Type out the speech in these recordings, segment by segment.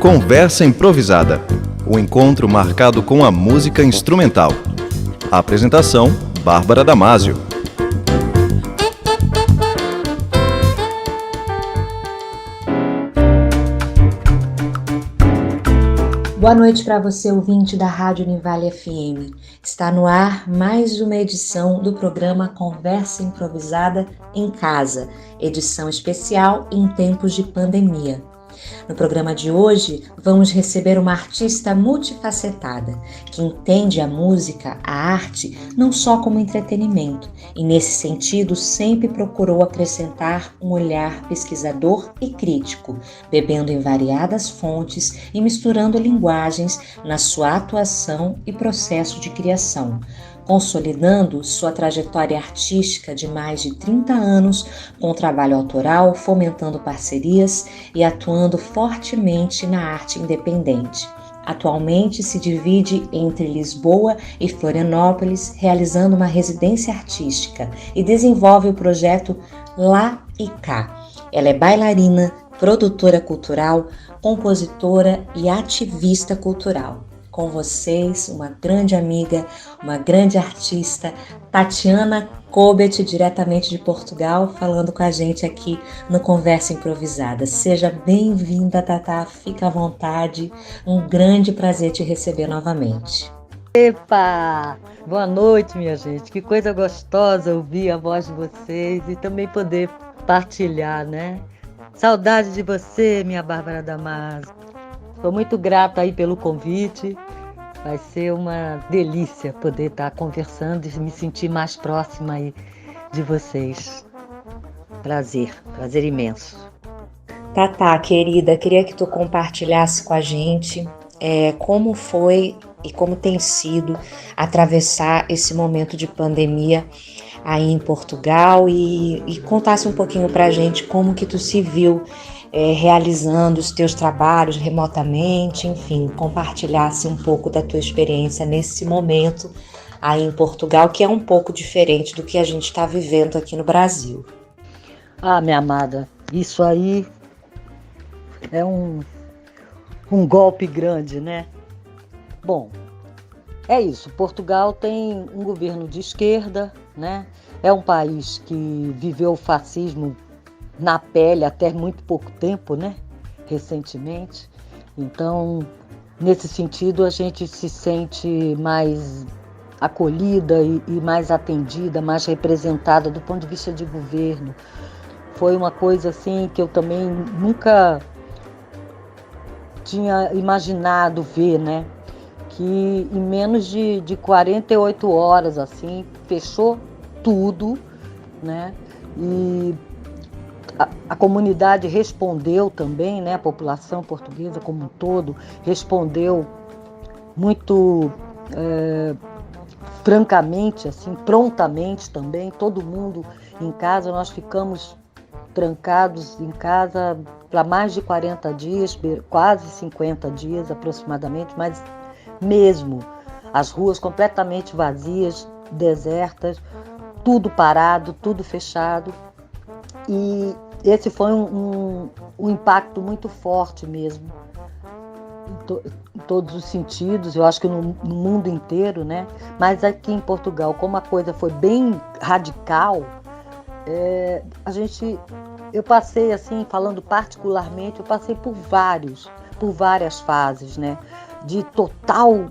Conversa Improvisada, o encontro marcado com a música instrumental. A apresentação, Bárbara Damasio. Boa noite para você, ouvinte da Rádio Univale FM. Está no ar mais uma edição do programa Conversa Improvisada em Casa, edição especial em tempos de pandemia. No programa de hoje, vamos receber uma artista multifacetada, que entende a música, a arte, não só como entretenimento, e nesse sentido sempre procurou acrescentar um olhar pesquisador e crítico, bebendo em variadas fontes e misturando linguagens na sua atuação e processo de criação, consolidando sua trajetória artística de mais de 30 anos com trabalho autoral, fomentando parcerias e atuando fortemente na arte independente. Atualmente se divide entre Lisboa e Florianópolis, realizando uma residência artística e desenvolve o projeto Lá e Cá. Ela é bailarina, produtora cultural, compositora e ativista cultural. Com vocês, uma grande amiga, uma grande artista, Tatiana Kobet, diretamente de Portugal, falando com a gente aqui no Conversa Improvisada. Seja bem-vinda, Tatá, fica à vontade, um grande prazer te receber novamente. Epa! Boa noite, minha gente, que coisa gostosa ouvir a voz de vocês e também poder partilhar, né? Saudade de você, minha Bárbara Damasio. Estou muito grata aí pelo convite. Vai ser uma delícia poder estar conversando e me sentir mais próxima aí de vocês. Prazer imenso. Tatá, querida, queria que tu compartilhasse com a gente como foi e como tem sido atravessar esse momento de pandemia aí em Portugal e contasse um pouquinho pra gente como que tu se viu realizando os teus trabalhos remotamente, enfim, compartilhasse um pouco da tua experiência nesse momento aí em Portugal, que é um pouco diferente do que a gente está vivendo aqui no Brasil. Ah, minha amada, isso aí é um golpe grande, né? Bom, é isso, Portugal tem um governo de esquerda, né? É um país que viveu o fascismo na pele até muito pouco tempo, né? Recentemente. Então, nesse sentido, a gente se sente mais acolhida e mais atendida, mais representada do ponto de vista de governo. Foi uma coisa assim que eu também nunca tinha imaginado ver, né? Que em menos de 48 horas, assim, fechou tudo, né? E a comunidade respondeu também, né? A população portuguesa como um todo respondeu muito francamente, assim, prontamente também. Todo mundo em casa, nós ficamos trancados em casa para mais de 40 dias, quase 50 dias aproximadamente, mas mesmo as ruas completamente vazias, desertas, tudo parado, tudo fechado. E esse foi um impacto muito forte mesmo, em todos os sentidos, eu acho que no mundo inteiro, né? Mas aqui em Portugal, como a coisa foi bem radical, eu passei, assim, falando particularmente, eu passei por várias fases, né? De total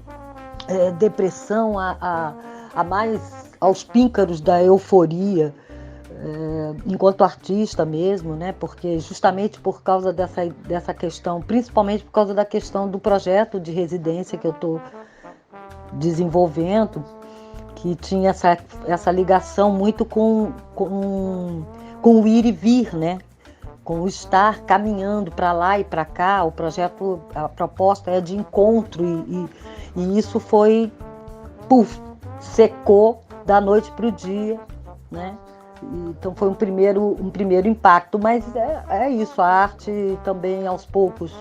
depressão a mais aos píncaros da euforia, enquanto artista mesmo, né? Porque justamente por causa dessa questão, principalmente por causa da questão do projeto de residência que eu estou desenvolvendo, que tinha essa ligação muito com o ir e vir, né? Com o estar caminhando para lá e para cá. O projeto, a proposta é de encontro e isso foi, secou da noite para o dia, né? Então foi um primeiro impacto, mas é isso, a arte também aos poucos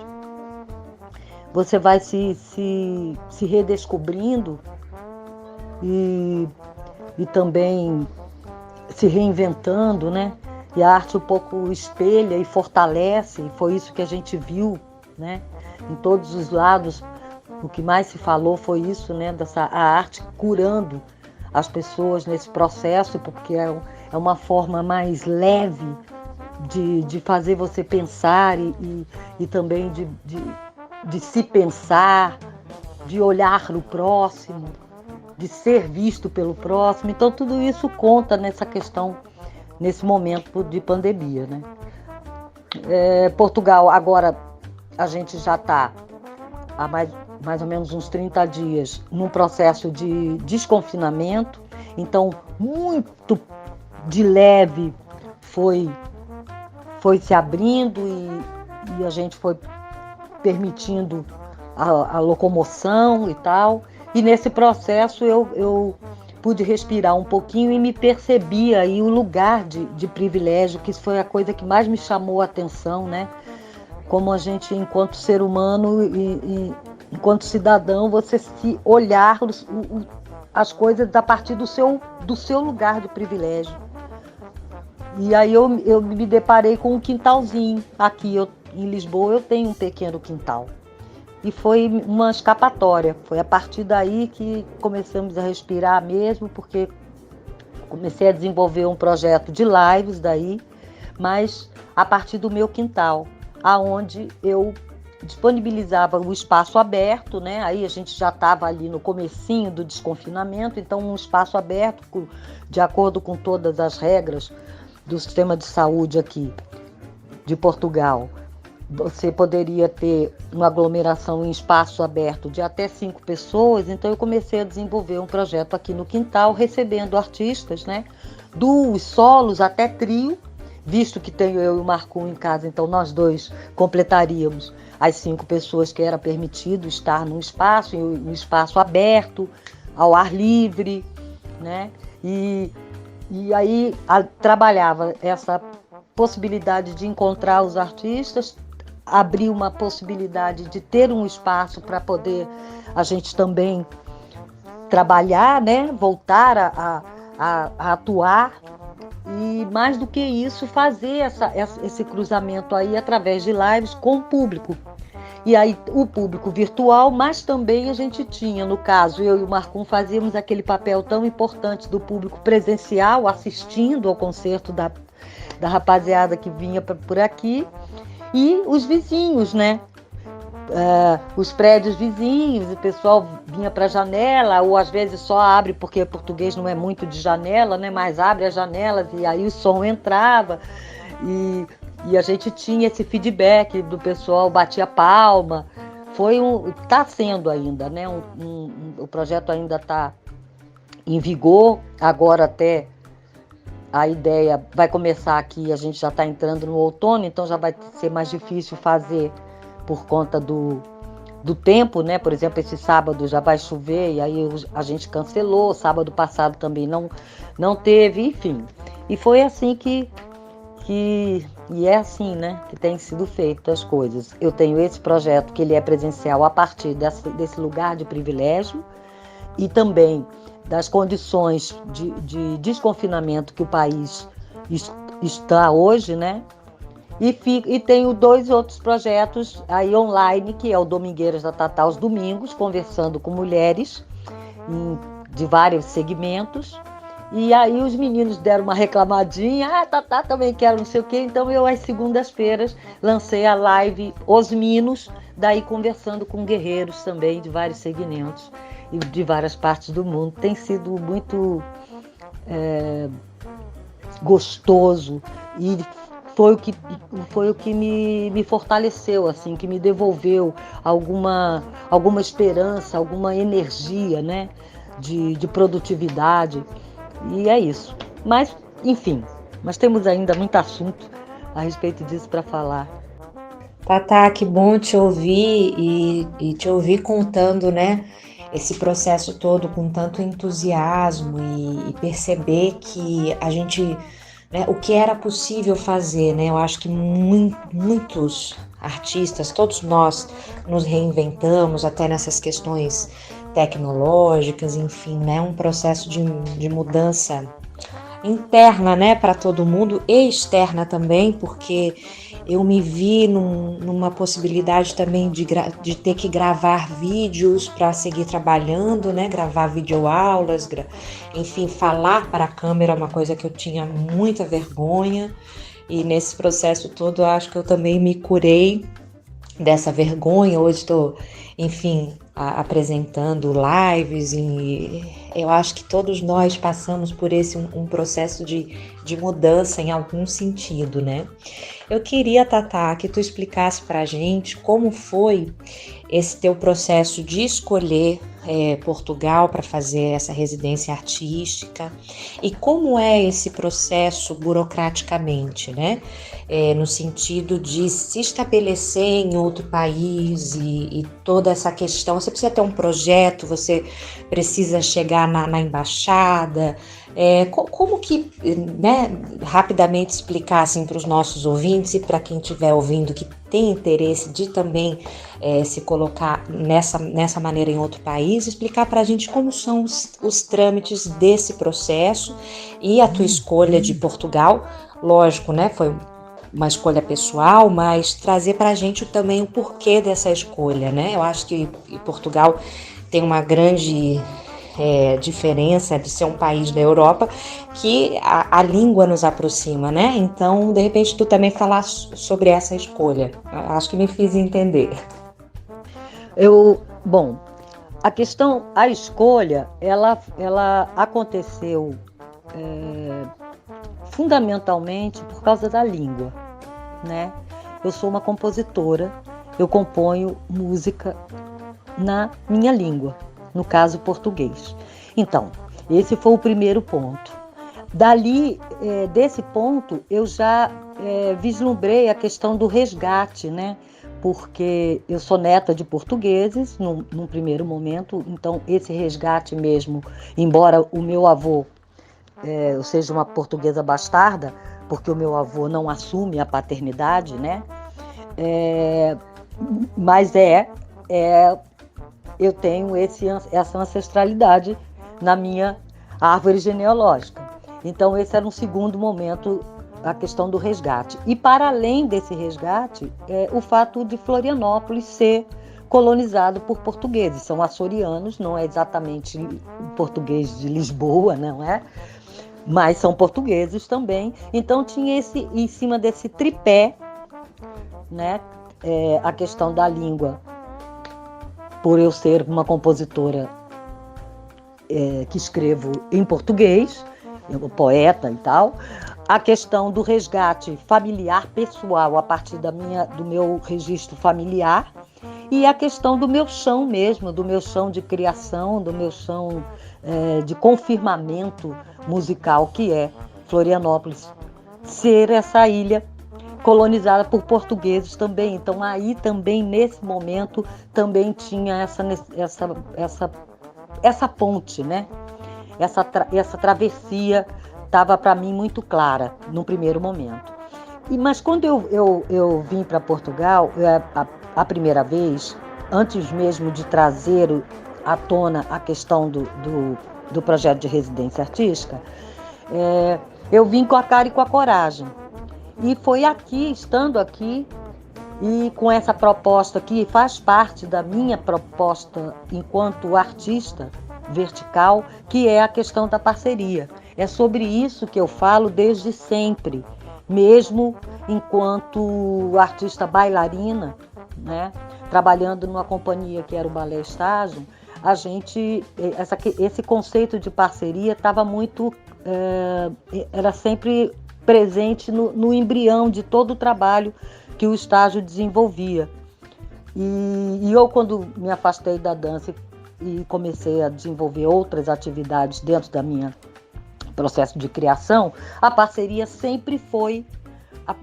você vai se redescobrindo e também se reinventando, né? E a arte um pouco espelha e fortalece, e foi isso que a gente viu, né? em todos os lados. O que mais se falou foi isso, né, a arte curando as pessoas nesse processo, porque é uma forma mais leve de fazer você pensar e também de se pensar, de olhar no próximo, de ser visto pelo próximo. Então tudo isso conta nessa questão, nesse momento de pandemia, né? Portugal, agora a gente já está há mais ou menos uns 30 dias num processo de desconfinamento, então muito de leve foi se abrindo e a gente foi permitindo a locomoção e tal. E nesse processo eu pude respirar um pouquinho e me percebi aí o lugar de privilégio, que isso foi a coisa que mais me chamou a atenção, né? Como a gente, enquanto ser humano e enquanto cidadão, você se olhar as coisas a partir do seu lugar de privilégio. E aí eu me deparei com um quintalzinho. Aqui em Lisboa eu tenho um pequeno quintal. E foi uma escapatória. Foi a partir daí que começamos a respirar mesmo, porque comecei a desenvolver um projeto de lives daí, mas a partir do meu quintal, aonde eu disponibilizava o espaço aberto, né? Aí a gente já estava ali no comecinho do desconfinamento, então um espaço aberto, de acordo com todas as regras do sistema de saúde aqui de Portugal. Você poderia ter uma aglomeração em espaço aberto de até 5 pessoas, então eu comecei a desenvolver um projeto aqui no quintal, recebendo artistas, né? Dos solos até trio, visto que tenho eu e o Marcum em casa, então nós dois completaríamos as 5 pessoas que era permitido estar num espaço aberto, ao ar livre, né? E aí trabalhava essa possibilidade de encontrar os artistas, abrir uma possibilidade de ter um espaço para poder a gente também trabalhar, né? Voltar a atuar. E mais do que isso, fazer esse cruzamento aí através de lives com o público. E aí o público virtual, mas também a gente tinha, no caso, eu e o Marcum fazíamos aquele papel tão importante do público presencial, assistindo ao concerto da rapaziada que vinha por aqui, e os vizinhos, né? Os prédios vizinhos, o pessoal vinha para a janela, ou às vezes só abre, porque português não é muito de janela, né? Mas abre as janelas e aí o som entrava e a gente tinha esse feedback do pessoal, batia palma. Está sendo ainda, né? O projeto ainda está em vigor, agora até a ideia vai começar aqui, a gente já está entrando no outono, então já vai ser mais difícil fazer por conta do tempo, né? Por exemplo, esse sábado já vai chover e aí a gente cancelou, sábado passado também não teve, enfim. E foi assim e é assim, né, que tem sido feito as coisas. Eu tenho esse projeto que ele é presencial a partir desse lugar de privilégio e também das condições de desconfinamento que o país está hoje, né? E tenho 2 outros projetos aí online, que é o Domingueiras da Tatá aos domingos, conversando com mulheres de vários segmentos. E aí os meninos deram uma reclamadinha, Tatá também quero não sei o quê. Então eu, às segundas-feiras, lancei a live Os Minos, daí conversando com guerreiros também de vários segmentos e de várias partes do mundo. Tem sido muito gostoso e foi o que me fortaleceu, assim, que me devolveu alguma esperança, alguma energia, né, de produtividade. E é isso. Mas, enfim, mas temos ainda muito assunto a respeito disso para falar. Tatá, que bom te ouvir e te ouvir contando, né, esse processo todo com tanto entusiasmo e perceber que a gente, né, o que era possível fazer, né? Eu acho que muitos artistas, todos nós nos reinventamos até nessas questões tecnológicas, enfim, né? Um processo de mudança interna, né, para todo mundo e externa também, porque eu me vi numa possibilidade também de ter que gravar vídeos para seguir trabalhando, né? Gravar videoaulas, enfim, falar para a câmera é uma coisa que eu tinha muita vergonha. E nesse processo todo, eu acho que eu também me curei dessa vergonha. Hoje estou, enfim, apresentando lives e eu acho que todos nós passamos por esse um processo de mudança em algum sentido, né? Eu queria, Tatá, que tu explicasse pra gente como foi esse teu processo de escolher Portugal para fazer essa residência artística e como é esse processo burocraticamente, né? No sentido de se estabelecer em outro país e toda essa questão. Você precisa ter um projeto, você precisa chegar na embaixada. Como que, né, rapidamente explicar assim, para os nossos ouvintes e para quem estiver ouvindo que tem interesse de também se colocar nessa maneira em outro país, explicar para a gente como são os trâmites desse processo e a tua escolha de Portugal. Lógico, né, foi uma escolha pessoal, mas trazer para a gente também o porquê dessa escolha, né? Eu acho que Portugal tem uma grande diferença de ser um país da Europa, que a língua nos aproxima, né? Então, de repente, tu também falar sobre essa escolha. Acho que me fiz entender. Bom, a escolha, ela aconteceu fundamentalmente por causa da língua, né? Eu sou uma compositora, eu componho música na minha língua, no caso português. Então, esse foi o primeiro ponto. Dali, desse ponto, eu já vislumbrei a questão do resgate, né? Porque eu sou neta de portugueses, num primeiro momento, então esse resgate mesmo, embora o meu avô eu seja uma portuguesa bastarda, porque o meu avô não assume a paternidade, né? Mas eu tenho essa ancestralidade na minha árvore genealógica. Então esse era um segundo momento, a questão do resgate. E para além desse resgate, o fato de Florianópolis ser colonizado por portugueses. São açorianos, não é exatamente o português de Lisboa, não é? Mas são portugueses também. Então tinha em cima desse tripé, né, a questão da língua, por eu ser uma compositora que escrevo em português, eu poeta e tal, a questão do resgate familiar pessoal a partir do meu registro familiar e a questão do meu chão mesmo, do meu chão de criação, do meu chão de confirmamento musical, que é Florianópolis, ser essa ilha colonizada por portugueses também. Então aí também, nesse momento, também tinha essa ponte, né? Essa travessia estava para mim muito clara no primeiro momento. Mas quando eu vim para Portugal, a primeira vez, antes mesmo de trazer à tona a questão do projeto de residência artística, eu vim com a cara e com a coragem. E foi aqui, estando aqui, e com essa proposta que faz parte da minha proposta enquanto artista vertical, que é a questão da parceria. É sobre isso que eu falo desde sempre, mesmo enquanto artista bailarina, né? Trabalhando numa companhia que era o Balé Estágio, esse conceito de parceria estava muito, era sempre presente no embrião de todo o trabalho que o estágio desenvolvia. E eu, quando me afastei da dança e comecei a desenvolver outras atividades dentro da minha processo de criação, a parceria sempre foi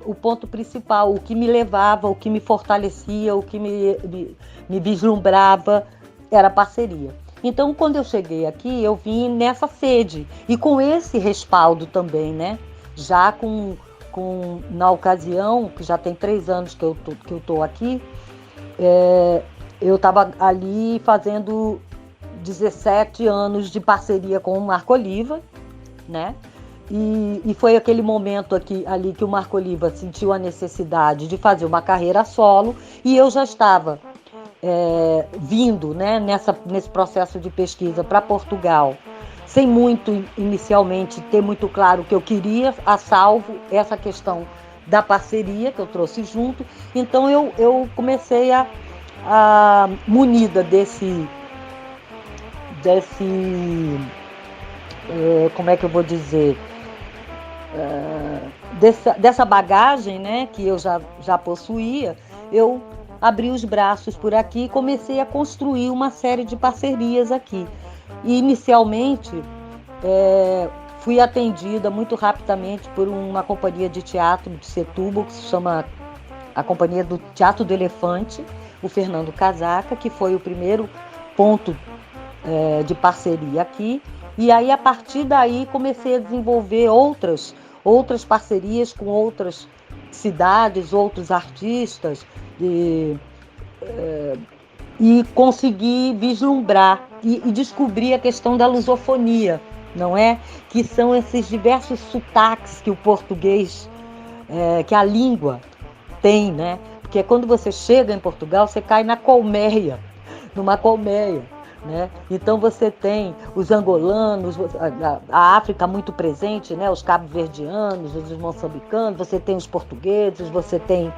o ponto principal, o que me levava, o que me fortalecia, o que me vislumbrava, era a parceria. Então, quando eu cheguei aqui, eu vim nessa sede e com esse respaldo também, né? Já na ocasião, que já tem 3 anos que eu tô aqui, eu estava ali fazendo 17 anos de parceria com o Marco Oliva, né? E foi aquele momento ali que o Marco Oliva sentiu a necessidade de fazer uma carreira solo, e eu já estava vindo, né, nesse processo de pesquisa para Portugal, sem muito, inicialmente, ter muito claro o que eu queria, a salvo essa questão da parceria que eu trouxe junto. Então eu comecei a munida desse como é que eu vou dizer, dessa bagagem, né, que eu já possuía. Eu abri os braços por aqui e comecei a construir uma série de parcerias aqui. E inicialmente fui atendida muito rapidamente por uma companhia de teatro de Setúbal, que se chama a Companhia do Teatro do Elefante, o Fernando Casaca, que foi o primeiro ponto de parceria aqui. E aí, a partir daí, comecei a desenvolver outras parcerias com outras cidades, outros artistas, e consegui vislumbrar e descobrir a questão da lusofonia, não é? Que são esses diversos sotaques que o português, que a língua tem, né? Porque quando você chega em Portugal, você cai numa colmeia, né? Então você tem os angolanos, a África muito presente, né? Os cabo-verdianos, os moçambicanos, você tem os portugueses, você tem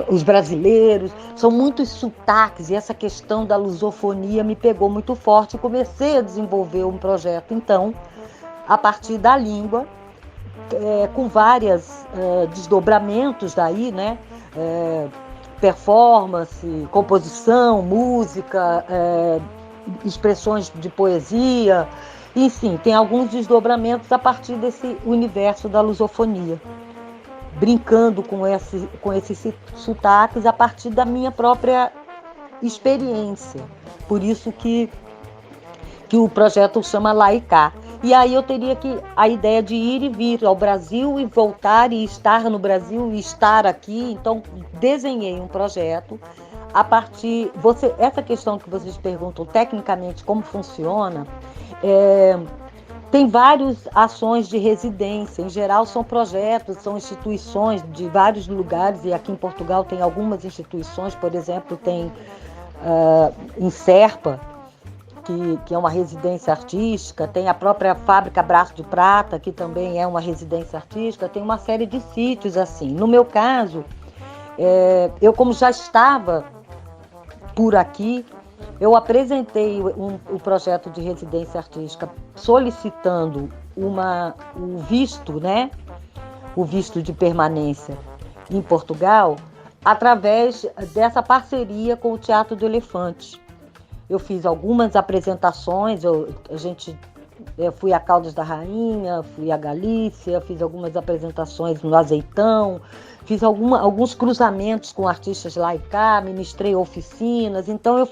os brasileiros, são muitos sotaques, e essa questão da lusofonia me pegou muito forte, e comecei a desenvolver um projeto, então, a partir da língua, com vários desdobramentos daí, né? Performance, composição, música, expressões de poesia, enfim, tem alguns desdobramentos a partir desse universo da lusofonia, brincando com esses sotaques a partir da minha própria experiência. Por isso que o projeto chama Lá e Cá. E aí eu teria a ideia de ir e vir ao Brasil e voltar e estar no Brasil e estar aqui. Então, desenhei um projeto a partir... essa questão que vocês perguntam tecnicamente como funciona, tem várias ações de residência. Em geral, são projetos, são instituições de vários lugares, e aqui em Portugal tem algumas instituições, por exemplo, tem em Serpa, que é uma residência artística, tem a própria fábrica Braço de Prata, que também é uma residência artística, tem uma série de sítios assim. No meu caso, eu como já estava por aqui, eu apresentei o projeto de residência artística solicitando o visto, né? O visto de permanência em Portugal, através dessa parceria com o Teatro do Elefante. Eu fiz algumas apresentações, eu fui a Caldas da Rainha, fui a Galícia, fiz algumas apresentações no Azeitão, fiz alguns cruzamentos com artistas lá e cá, ministrei oficinas. Então eu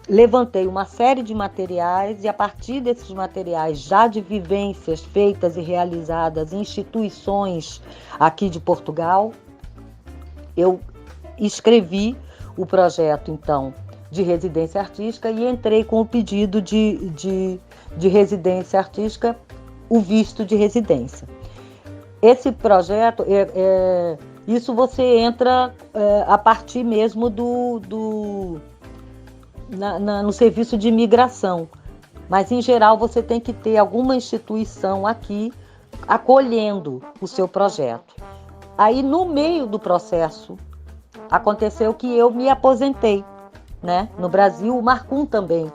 levantei uma série de materiais, e a partir desses materiais, já de vivências feitas e realizadas em instituições aqui de Portugal, eu escrevi o projeto, então, de residência artística, e entrei com o pedido de residência artística, o visto de residência. Esse projeto, isso você entra a partir mesmo no serviço de imigração, mas em geral você tem que ter alguma instituição aqui acolhendo o seu projeto. Aí no meio do processo aconteceu que eu me aposentei, né? No Brasil, o Marcum também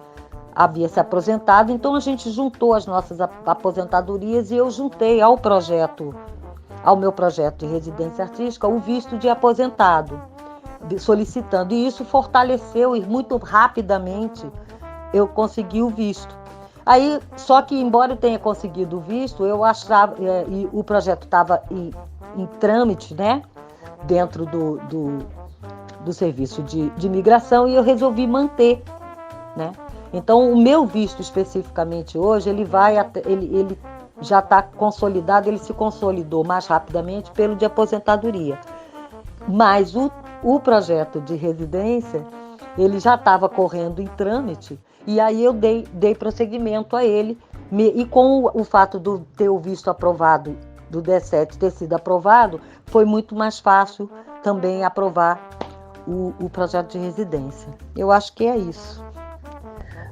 havia se aposentado, então a gente juntou as nossas aposentadorias, e eu juntei ao meu projeto de residência artística, o visto de aposentado, solicitando, e isso fortaleceu, e muito rapidamente eu consegui o visto. Aí, só que embora eu tenha conseguido o visto, eu achava, e o projeto estava em trâmite, né? Dentro do serviço de imigração, e eu resolvi manter, né? Então, o meu visto especificamente hoje, ele já está consolidado, ele se consolidou mais rapidamente pelo de aposentadoria. Mas o projeto de residência, ele já estava correndo em trâmite, e aí eu dei prosseguimento a ele E com o fato de ter o visto aprovado, do D7 ter sido aprovado, foi muito mais fácil também aprovar o projeto de residência. Eu acho que é isso.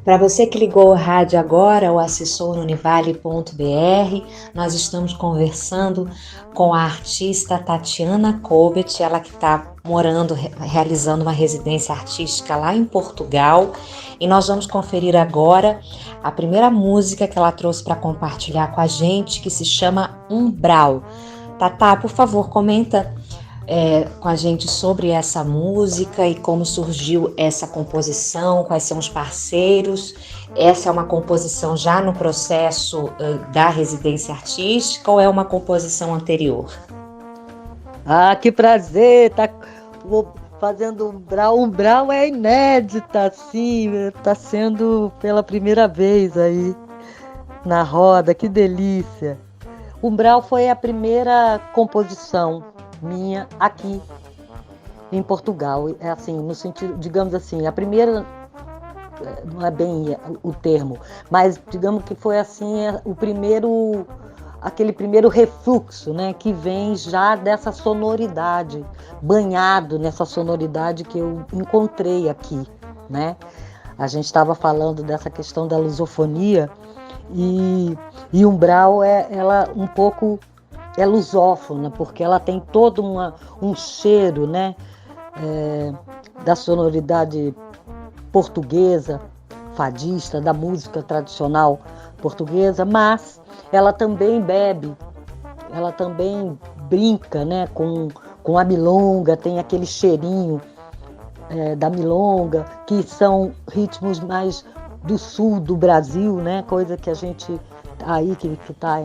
Para você que ligou o rádio agora ou acessou no univale.br, nós estamos conversando com a artista Tatiana Coubet, ela que está realizando uma residência artística lá em Portugal, e nós vamos conferir agora a primeira música que ela trouxe para compartilhar com a gente, que se chama Umbral. Tatá, por favor, comenta com a gente sobre essa música e como surgiu essa composição, quais são os parceiros. Essa é uma composição já no processo da residência artística ou é uma composição anterior? Ah, que prazer! Fazendo Umbral. Umbral é inédita, sim, está sendo pela primeira vez aí na roda, que delícia! Umbral foi a primeira composição minha aqui em Portugal, é assim, no sentido, digamos assim, a primeira, não é bem o termo, mas digamos que foi assim, aquele primeiro refluxo, né, que vem já dessa sonoridade, banhado nessa sonoridade que eu encontrei aqui, né? A gente estava falando dessa questão da lusofonia e Umbral ela um pouco é lusófona, porque ela tem todo um cheiro, né, da sonoridade portuguesa, fadista, da música tradicional portuguesa, mas ela também bebe, ela também brinca, né, com a milonga, tem aquele cheirinho da milonga, que são ritmos mais do sul do Brasil, né, coisa que a gente aí que está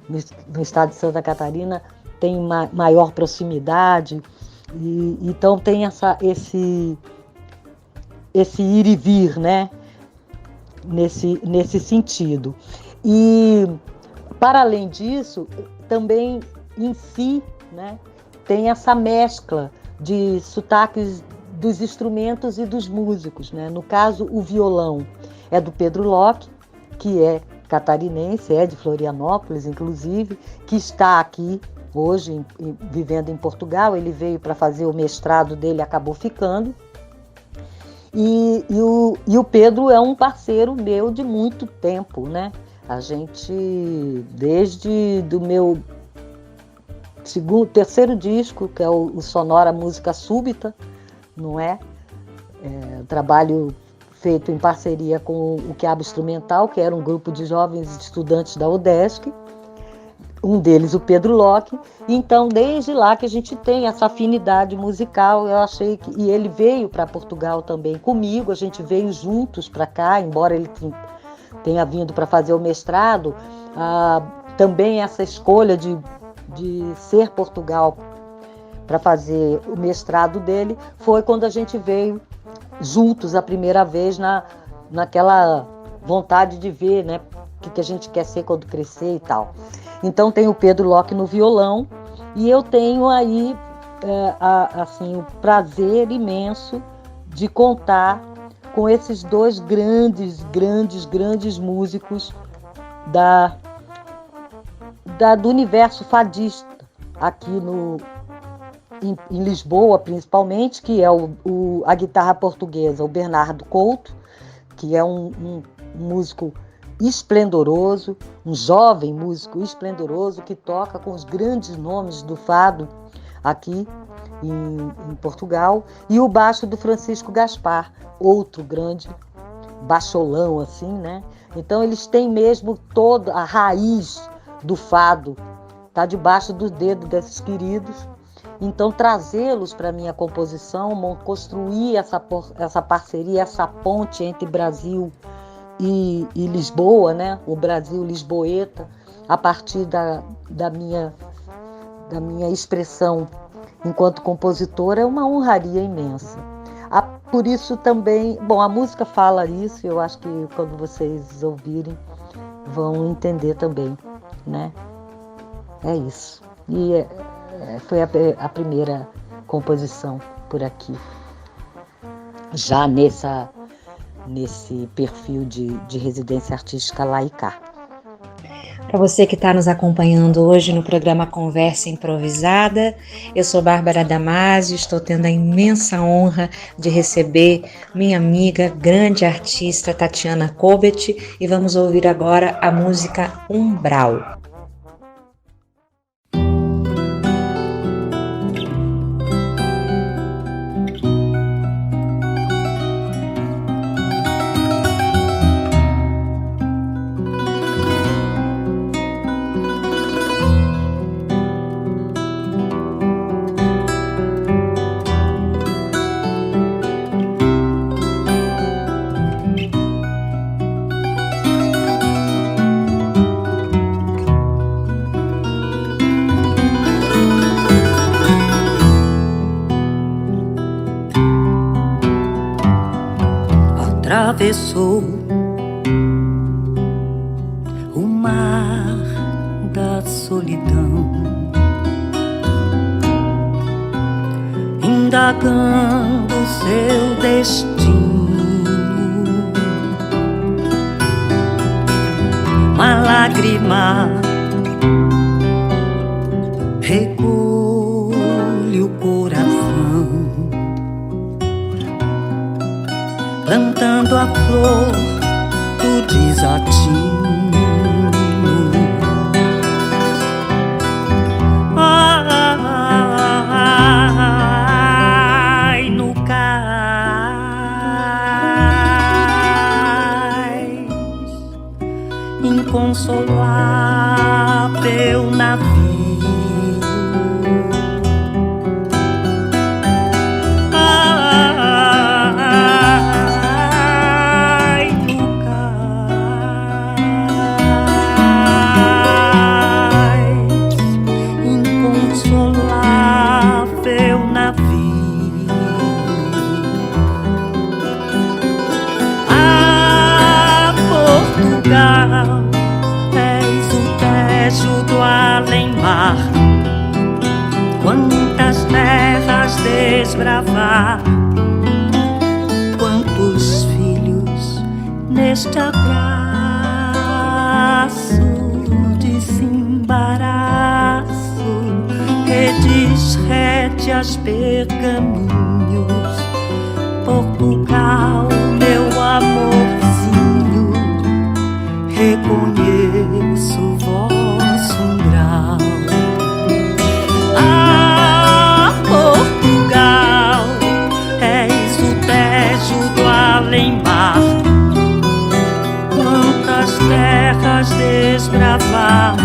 no estado de Santa Catarina tem maior proximidade, e então tem esse ir e vir, né, nesse sentido. E para além disso, também em si, né, tem essa mescla de sotaques dos instrumentos e dos músicos, né? No caso, o violão é do Pedro Locke, que é catarinense, é de Florianópolis, inclusive, que está aqui hoje vivendo em Portugal. Ele veio para fazer o mestrado dele, acabou ficando. E o Pedro é um parceiro meu de muito tempo, né? A gente, desde do meu terceiro disco, que é o Sonora Música Súbita, não é? Trabalho feito em parceria com o Quiabo Instrumental, que era um grupo de jovens estudantes da UDESC, um deles o Pedro Locke. Então, desde lá que a gente tem essa afinidade musical, eu achei que... E ele veio para Portugal também comigo, a gente veio juntos para cá, embora ele tenha vindo para fazer o mestrado, também essa escolha de ser Portugal para fazer o mestrado dele foi quando a gente veio juntos a primeira vez naquela vontade de ver, né, o que a gente quer ser quando crescer e tal. Então tem o Pedro Locke no violão e eu tenho aí assim, o prazer imenso de contar com esses dois grandes músicos do universo fadista aqui em Lisboa, principalmente, que é a guitarra portuguesa, o Bernardo Couto, que é um músico esplendoroso, um jovem músico esplendoroso que toca com os grandes nomes do fado aqui em Portugal, e o baixo do Francisco Gaspar, outro grande baixolão assim, né? Então eles têm mesmo toda a raiz do fado, tá debaixo do dedo desses queridos. Então, trazê-los para a minha composição, construir essa parceria, essa ponte entre Brasil e Lisboa, né? O Brasil lisboeta, a partir da minha expressão enquanto compositora, é uma honraria imensa. Por isso também, a música fala isso, eu acho que quando vocês ouvirem vão entender também, né? É isso. E foi a primeira composição por aqui, já nesse perfil de residência artística lá e cá. Para você que está nos acompanhando hoje no programa Conversa Improvisada, eu sou Bárbara Damasio, estou tendo a imensa honra de receber minha amiga, grande artista Tatiana Kobet, e vamos ouvir agora a música Umbral. Atravessou o mar da solidão, indagando seu destino. Uma lágrima recolhe o coração, plantando a flor do desatino. Ai, no cais, inconsolável navio. És o Tejo do além-mar, quantas terras desbravar, quantos filhos neste abraço desembaraço, redes, rédeas, pergaminhos. Portugal, meu amorzinho, reconheço o vosso umbral. Ah, Portugal, és o Tejo do além-mar, quantas terras desbravar,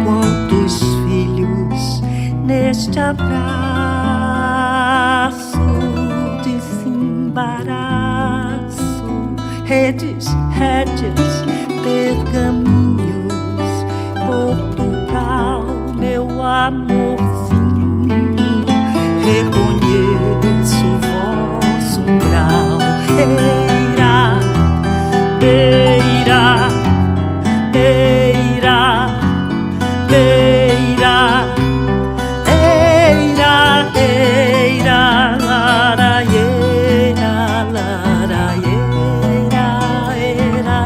quantos filhos neste abraço desembaraço, redes, rédeas, pergaminhos. Portugal, meu amorzinho, reconheço o vosso umbral. Eira, eira, eira, eira, eira, eira, laraiera, laraiera, eira, eira,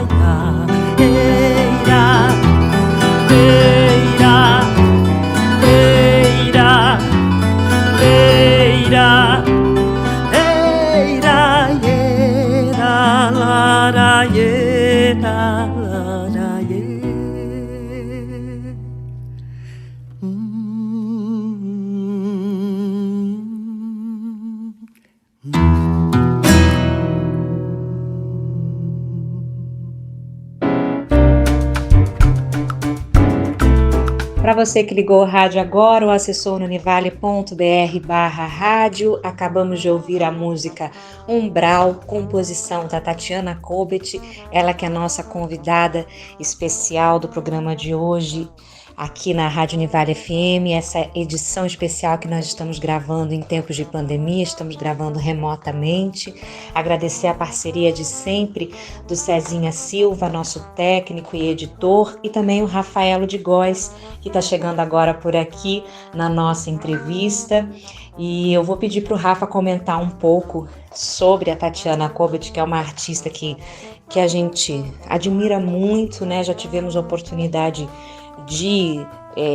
eira, eira, eira, eira, eira, laraiera, laraiera. Para você que ligou o rádio agora ou acessou no univale.br/rádio, acabamos de ouvir a música Umbral, composição da Tatiana Kobet, ela que é a nossa convidada especial do programa de hoje. aqui na Rádio Univale FM, essa edição especial que nós estamos gravando em tempos de pandemia, estamos gravando remotamente. Agradecer a parceria de sempre do Cezinha Silva, nosso técnico e editor, e também o Rafaelo de Góes, que está chegando agora por aqui na nossa entrevista. E eu vou pedir para o Rafa comentar um pouco sobre a Tatiana Koubet, que é uma artista que a gente admira muito, né? Já tivemos a oportunidade de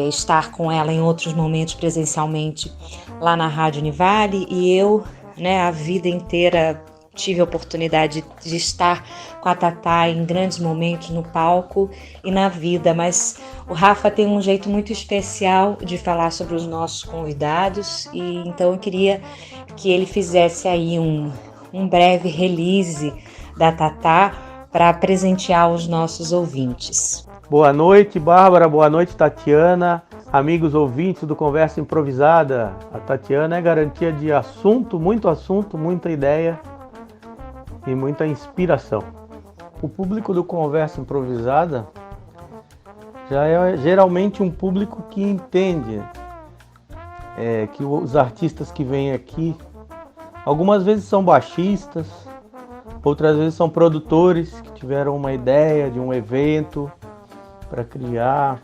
estar com ela em outros momentos presencialmente lá na Rádio Univale, e eu, né, a vida inteira tive a oportunidade de estar com a Tatá em grandes momentos no palco e na vida, mas o Rafa tem um jeito muito especial de falar sobre os nossos convidados, e então eu queria que ele fizesse aí um breve release da Tatá para presentear os nossos ouvintes. Boa noite, Bárbara. Boa noite, Tatiana. Amigos ouvintes do Conversa Improvisada. A Tatiana é garantia de assunto, muita ideia e muita inspiração. O público do Conversa Improvisada já é geralmente um público que entende que os artistas que vêm aqui, algumas vezes são baixistas, outras vezes são produtores que tiveram uma ideia de um evento para criar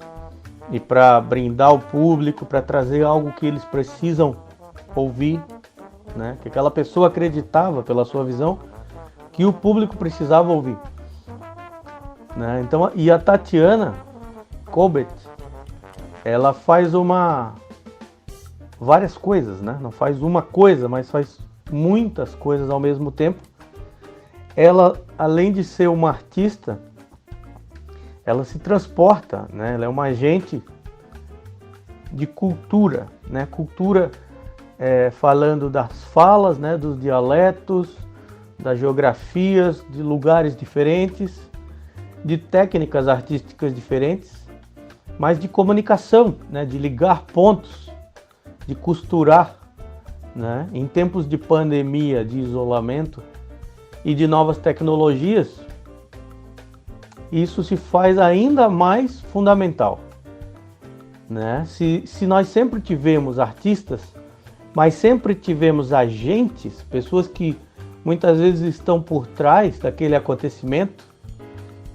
e para brindar o público, para trazer algo que eles precisam ouvir, né? Que aquela pessoa acreditava, pela sua visão, que o público precisava ouvir, né? Então, e a Tatiana Koubet, ela faz várias coisas, né? Não faz uma coisa, mas faz muitas coisas ao mesmo tempo. Ela, além de ser uma artista, ela se transporta, né? Ela é uma agente de cultura, né? Cultura falando das falas, né? Dos dialetos, das geografias, de lugares diferentes, de técnicas artísticas diferentes, mas de comunicação, né? De ligar pontos, de costurar, né? Em tempos de pandemia, de isolamento e de novas tecnologias, isso se faz ainda mais fundamental, né? Se nós sempre tivemos artistas, mas sempre tivemos agentes, pessoas que muitas vezes estão por trás daquele acontecimento,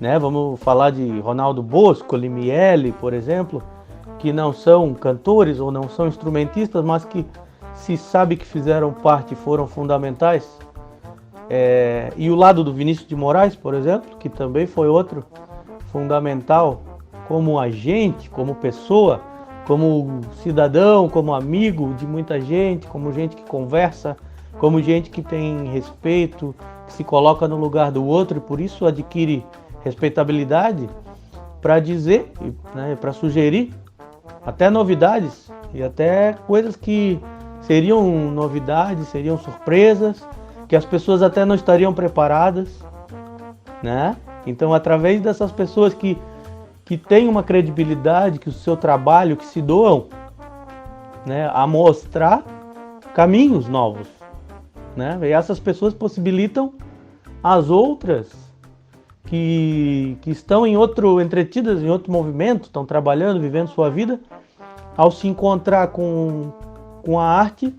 né? Vamos falar de Ronaldo Bosco, Limiele, por exemplo, que não são cantores ou não são instrumentistas, mas que se sabe que fizeram parte e foram fundamentais. E o lado do Vinícius de Moraes, por exemplo, que também foi outro fundamental como agente, como pessoa, como cidadão, como amigo de muita gente, como gente que conversa, como gente que tem respeito, que se coloca no lugar do outro e por isso adquire respeitabilidade para dizer, né, para sugerir até novidades e até coisas que seriam novidades, seriam surpresas, que as pessoas até não estariam preparadas, né? Então, através dessas pessoas que têm uma credibilidade, que o seu trabalho, que se doam, né, a mostrar caminhos novos, né? E essas pessoas possibilitam as outras que estão entretidas em outro movimento, estão trabalhando, vivendo sua vida, ao se encontrar com a arte,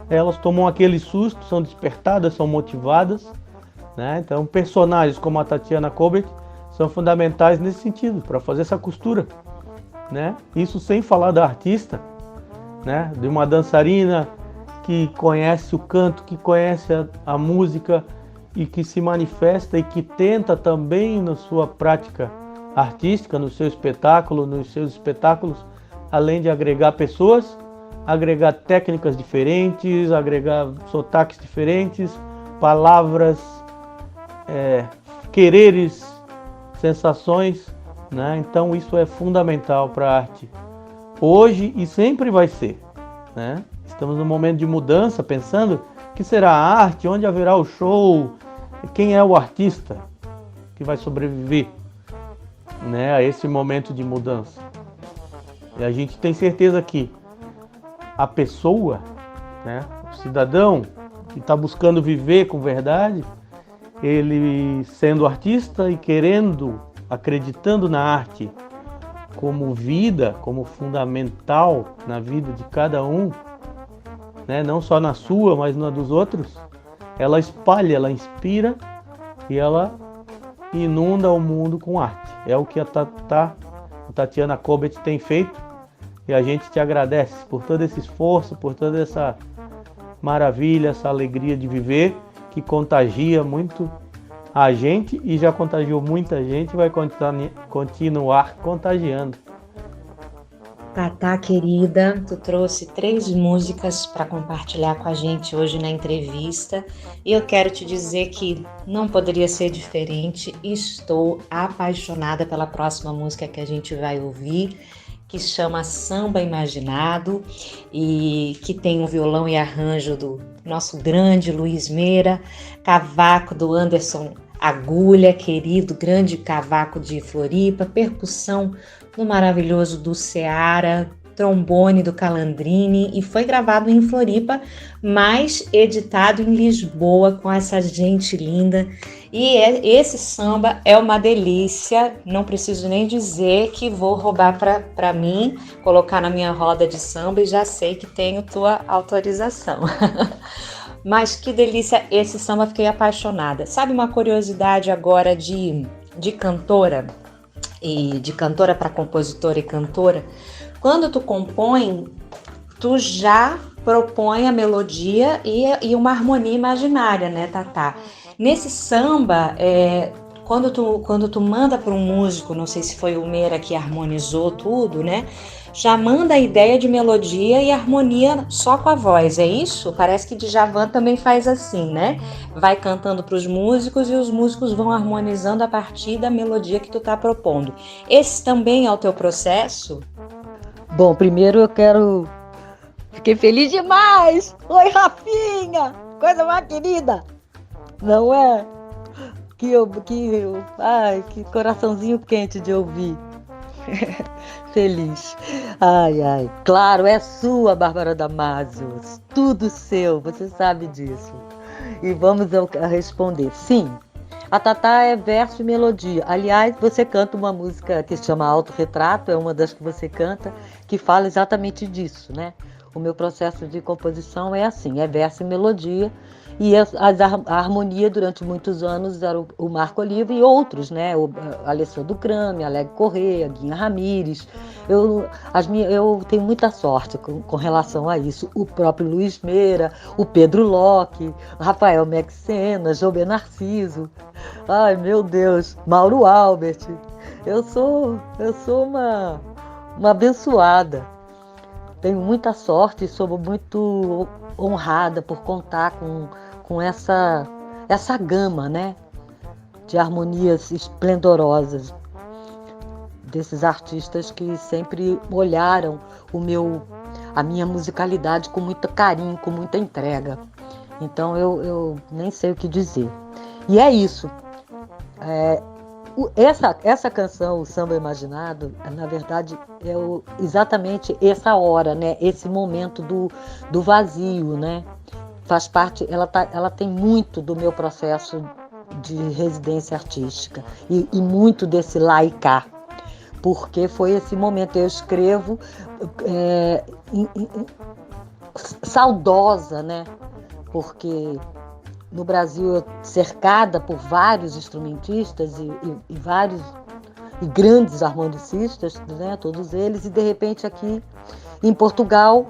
elas tomam aquele susto, são despertadas, são motivadas, né? Então, personagens como a Tatiana Koubet são fundamentais nesse sentido, para fazer essa costura, né? Isso sem falar da artista, né? De uma dançarina que conhece o canto, que conhece a música e que se manifesta e que tenta também na sua prática artística, no seu espetáculo, nos seus espetáculos, além de agregar pessoas, agregar técnicas diferentes, agregar sotaques diferentes, palavras, quereres, sensações, né? Então isso é fundamental para a arte, hoje e sempre vai ser, né? Estamos num momento de mudança, pensando o que será a arte, onde haverá o show, quem é o artista que vai sobreviver, né, a esse momento de mudança. E a gente tem certeza que a pessoa, né, o cidadão que está buscando viver com verdade, ele sendo artista e querendo, acreditando na arte como vida, como fundamental na vida de cada um, né? Não só na sua, mas na dos outros, ela espalha, ela inspira e ela inunda o mundo com arte. É o que a Tatiana Kobet tem feito, e a gente te agradece por todo esse esforço, por toda essa maravilha, essa alegria de viver, que contagia muito a gente e já contagiou muita gente e vai continuar contagiando. Tatá, querida, tu trouxe 3 músicas para compartilhar com a gente hoje na entrevista e eu quero te dizer que não poderia ser diferente. Estou apaixonada pela próxima música que a gente vai ouvir, que chama Samba Imaginado e que tem um violão e arranjo do nosso grande Luiz Meira, cavaco do Anderson Agulha, querido, grande cavaco de Floripa, percussão do maravilhoso do Seara, trombone do Calandrini, e foi gravado em Floripa, mas editado em Lisboa com essa gente linda. E esse samba é uma delícia, não preciso nem dizer que vou roubar para mim, colocar na minha roda de samba e já sei que tenho tua autorização. Mas que delícia esse samba, fiquei apaixonada. Sabe uma curiosidade agora de cantora? E de cantora para compositora e cantora? Quando tu compõe, tu já propõe a melodia e uma harmonia imaginária, né, Tatá? Nesse samba, quando tu manda para um músico, não sei se foi o Meira que harmonizou tudo, né? Já manda a ideia de melodia e harmonia só com a voz, é isso? Parece que Djavan também faz assim, né? Vai cantando para os músicos e os músicos vão harmonizando a partir da melodia que tu tá propondo. Esse também é o teu processo? Bom, primeiro eu quero... Fiquei feliz demais! Oi, Rafinha! Coisa mais querida! Não é? Ai, que coraçãozinho quente de ouvir. Feliz. Ai. Claro, é sua, Bárbara Damasio. Tudo seu, você sabe disso. E vamos a responder. Sim, a Tatá é verso e melodia. Aliás, você canta uma música que se chama Autorretrato, é uma das que você canta, que fala exatamente disso, né? O meu processo de composição é assim, é verso e melodia. E a harmonia durante muitos anos era o Marco Oliva e outros, né? O Alessandro Crame, Alegre Corrêa, Guinha Ramírez. Eu tenho muita sorte com relação a isso. O próprio Luiz Meira, o Pedro Locke, Rafael Mexena, Jobé Narciso. Ai, meu Deus, Mauro Albert. Eu sou uma abençoada. Tenho muita sorte e sou muito honrada por contar com essa gama, né, de harmonias esplendorosas desses artistas que sempre olharam a minha musicalidade com muito carinho, com muita entrega. Então eu nem sei o que dizer. E é isso. Essa canção, o Samba Imaginado, na verdade é exatamente essa hora, né? Esse momento do vazio, né? Faz parte, ela tem muito do meu processo de residência artística e muito desse lá e cá, porque foi esse momento. Eu escrevo saudosa, né? Porque no Brasil, eu cercada por vários instrumentistas e vários e grandes harmonicistas, né, todos eles, e de repente aqui em Portugal,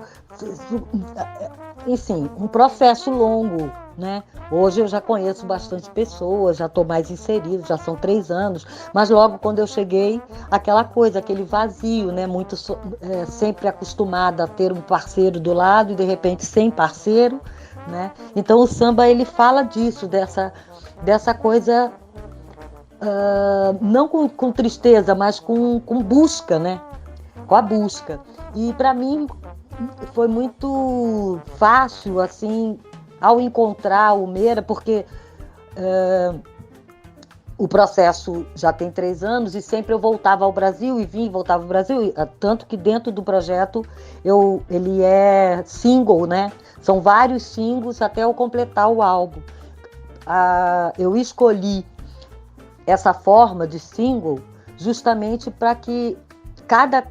enfim, um processo longo, né? Hoje eu já conheço bastante pessoas, já estou mais inserido, já são 3 anos, mas logo quando eu cheguei, aquela coisa, aquele vazio, né? Muito sempre acostumada a ter um parceiro do lado e de repente sem parceiro, né? Então o samba ele fala disso, dessa coisa, não com tristeza, mas com busca, né? Com a busca. E para mim foi muito fácil, assim, ao encontrar o Meira, porque o processo já tem 3 anos e sempre eu voltava ao Brasil e voltava ao Brasil, tanto que dentro do projeto ele é single, né? São vários singles até eu completar o álbum. Eu escolhi essa forma de single justamente para que cada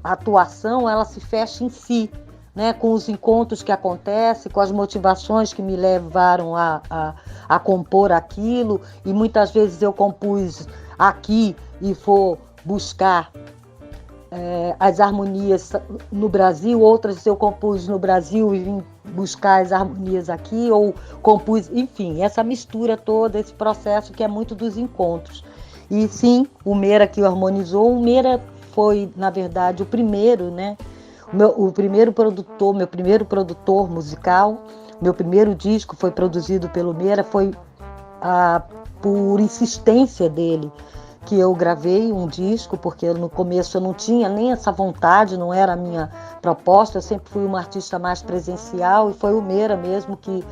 atuação ela se fecha em si, né, com os encontros que acontecem, com as motivações que me levaram a compor aquilo, e muitas vezes eu compus aqui e vou buscar as harmonias no Brasil, outras eu compus no Brasil e vim buscar as harmonias aqui, ou compus, enfim, essa mistura toda, esse processo que é muito dos encontros. E sim, o Meira que harmonizou, o Meira foi, na verdade, o primeiro, né? Meu primeiro produtor musical. Meu primeiro disco foi produzido pelo Meira, foi por insistência dele que eu gravei um disco, porque no começo eu não tinha nem essa vontade, não era a minha proposta, eu sempre fui uma artista mais presencial, e foi o Meira mesmo que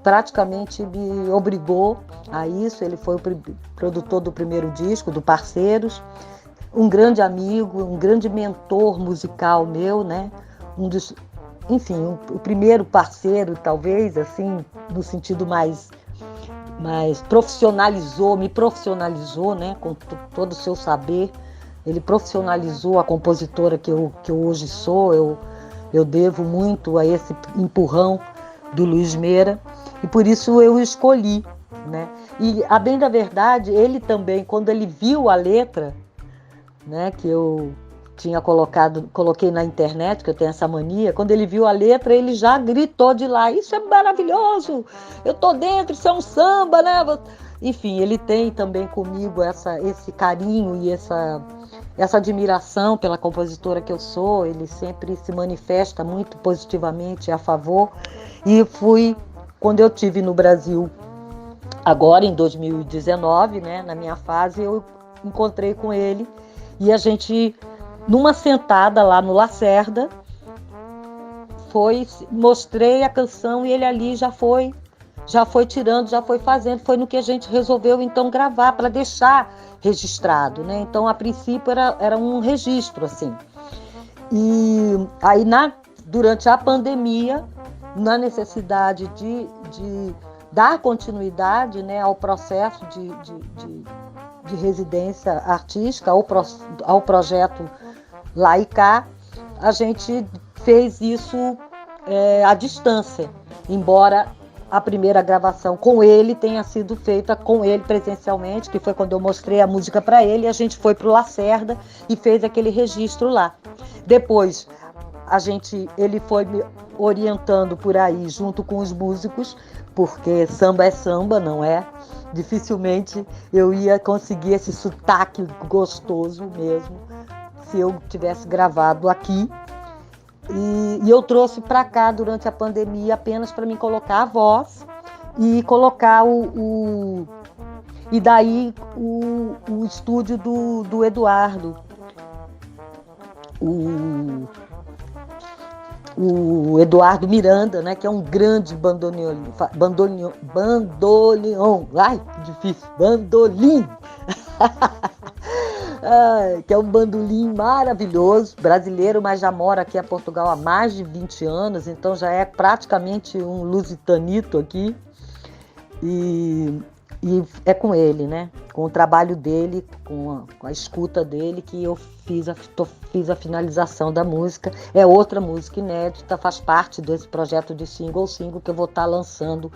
praticamente me obrigou a isso. Ele foi o produtor do primeiro disco, do Parceiros, um grande amigo, um grande mentor musical meu, né? O primeiro parceiro, talvez, assim, no sentido mais me profissionalizou, né? Com todo o seu saber. Ele profissionalizou a compositora que eu hoje sou. Eu devo muito a esse empurrão do Luiz Meira, e por isso eu o escolhi, né? E, a bem da verdade, ele também, quando ele viu a letra, né, que eu tinha coloquei na internet, que eu tenho essa mania, quando ele viu a letra, ele já gritou de lá: isso é maravilhoso, eu tô dentro, isso é um samba, né? Enfim, ele tem também comigo esse carinho e essa admiração pela compositora que eu sou. Ele sempre se manifesta muito positivamente a favor. E quando eu estive no Brasil, agora em 2019, né, na minha fase, eu encontrei com ele, e a gente, numa sentada lá no Lacerda, mostrei a canção, e ele ali já foi tirando, já foi fazendo. Foi no que a gente resolveu então gravar, para deixar registrado, né? Então, a princípio era um registro, assim. E aí, durante a pandemia, na necessidade de dar continuidade, né, ao processo de residência artística, ao projeto Lá e Cá, a gente fez isso à distância, embora a primeira gravação com ele tenha sido feita com ele presencialmente, que foi quando eu mostrei a música para ele, e a gente foi para o Lacerda e fez aquele registro lá. Depois, ele foi me orientando por aí, junto com os músicos, porque samba é samba, não é? Dificilmente eu ia conseguir esse sotaque gostoso mesmo se eu tivesse gravado aqui. E eu trouxe para cá durante a pandemia apenas para me colocar a voz e colocar e daí o estúdio do Eduardo, o Eduardo Miranda, né, que é um grande bandoneon, ai, que difícil, bandolim, que é um bandolim maravilhoso, brasileiro, mas já mora aqui em Portugal há mais de 20 anos, então já é praticamente um lusitanito aqui, e é com ele, né, com o trabalho dele, com a escuta dele, que eu fiz a finalização da música. É outra música inédita, faz parte desse projeto de single que eu vou estar lançando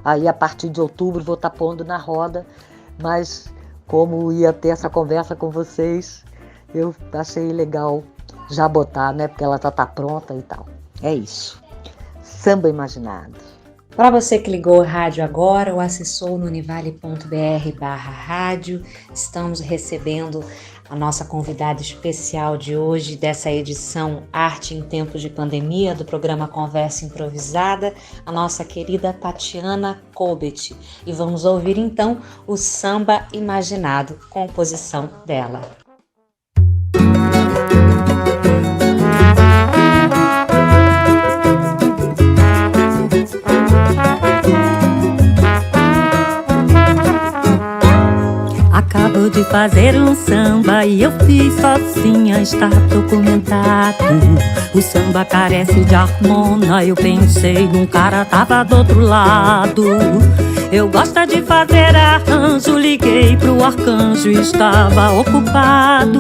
aí a partir de outubro, vou estar pondo na roda, mas como ia ter essa conversa com vocês, eu achei legal já botar, né, porque ela já está pronta e tal. É isso. Samba Imaginado. Para você que ligou o rádio agora ou acessou no univale.br/rádio, estamos recebendo a nossa convidada especial de hoje, dessa edição Arte em Tempos de Pandemia, do programa Conversa Improvisada, a nossa querida Tatiana Kobet. E vamos ouvir então o Samba Imaginado, composição dela. Acabo de fazer um samba e eu fiz sozinha, está documentado. O samba carece de harmonia, eu pensei num cara tava do outro lado. Eu gosto de fazer arranjo, liguei pro arcanjo, estava ocupado.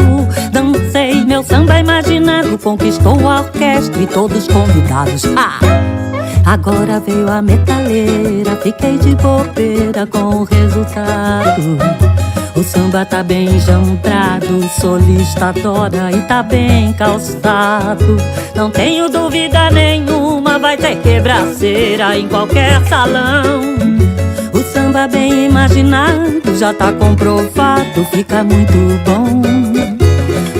Dancei meu meu samba imaginado conquistou a orquestra e todos convidados. Agora veio a metaleira, fiquei de bobeira com o resultado. O samba tá bem jambrado, o solista adora e tá bem calçado. Não tenho dúvida nenhuma, vai ter quebraceira em qualquer salão. O samba bem imaginado já tá comprovado, fica muito bom.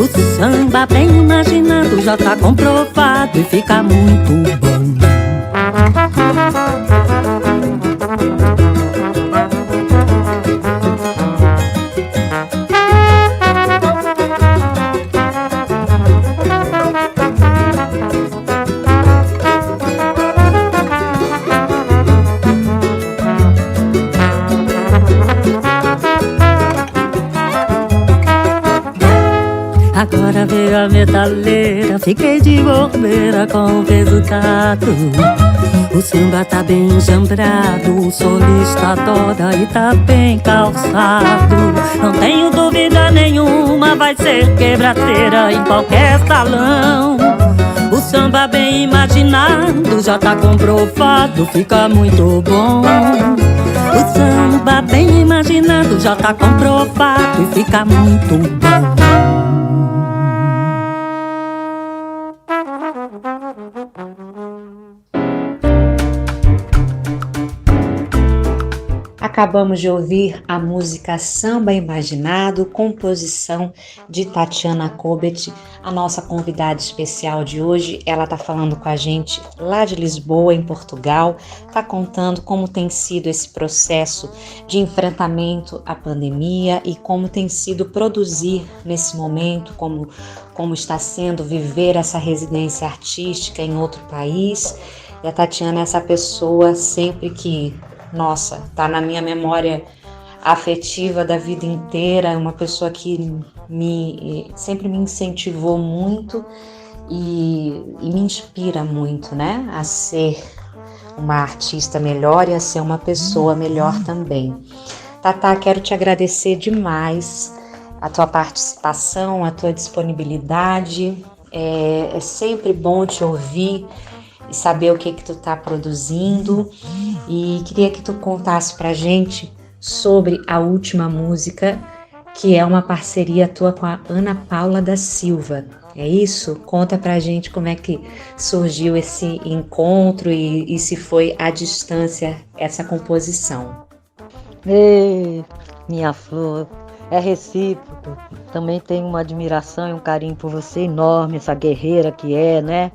O samba bem imaginado já tá comprovado e fica muito bom. Agora veio a metaleira, fiquei de bobeira com o resultado. O samba tá bem jambrado, o solista adora e tá bem calçado. Não tenho dúvida nenhuma, vai ser quebraceira em qualquer salão. O samba bem imaginado já tá comprovado, fica muito bom. O samba bem imaginado já tá comprovado e fica muito bom. Acabamos de ouvir a música Samba Imaginado, composição de Tatiana Kobet, a nossa convidada especial de hoje. Ela está falando com a gente lá de Lisboa, em Portugal, está contando como tem sido esse processo de enfrentamento à pandemia e como tem sido produzir nesse momento, como está sendo viver essa residência artística em outro país. E a Tatiana é essa pessoa sempre que... Nossa, tá na minha memória afetiva da vida inteira, uma pessoa que sempre me incentivou muito e me inspira muito, né? A ser uma artista melhor e a ser uma pessoa melhor também. Tatá, quero te agradecer demais a tua participação, a tua disponibilidade. É sempre bom te ouvir e saber o que tu tá produzindo. E queria que tu contasse pra gente sobre a última música, que é uma parceria tua com a Ana Paula da Silva. É isso? Conta pra gente como é que surgiu esse encontro e se foi à distância essa composição. Ei, minha flor, é recíproco. Também tenho uma admiração e um carinho por você enorme, essa guerreira que é, né?